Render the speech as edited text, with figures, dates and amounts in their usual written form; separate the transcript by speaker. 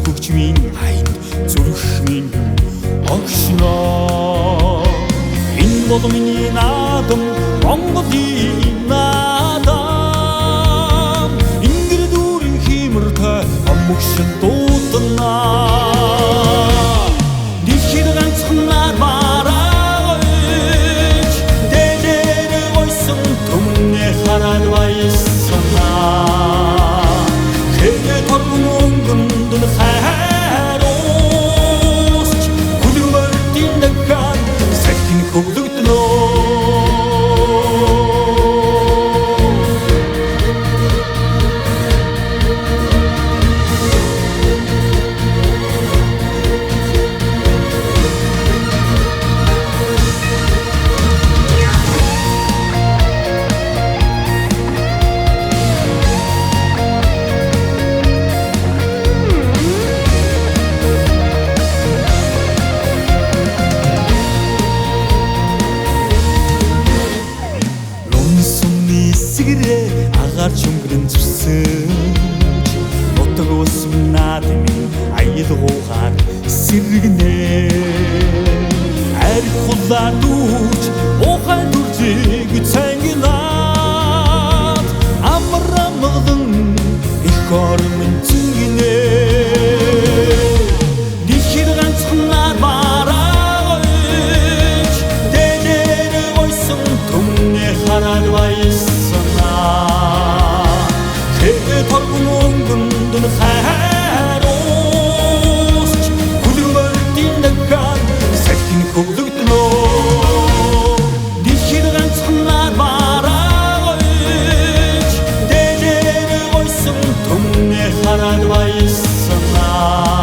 Speaker 1: хөгжмийн хайд зүрхмийн огшноо энэ бол миний наадам Монголын наадам ингэр дүүрэн химэртэй амгшин дууданаа дэлхийд ганцхан мараач дээдээр ойсон түмний хараад баясанаа хэдэ торгон өнгөнд хайрууч хүлэмжийн дахиад сахин хөвлөгднөө агаар чөнгөрөн зүсэж нутаг усм наадмын аялгуугаар сэргэнэ арх хулаа дүүж ухаан дүрзийг цангинаад амрамган их ормын цэнгинэ дэлхийд ганцхан мараач дээдээр ойсон түмний хараад баясанаа торгон өнгөнд хайрууч хүлэмжийн дахиад сахин хөвлөгднөө дэлхийд ганцхан мараач дээдээр ойсон түмний хараад баясанаа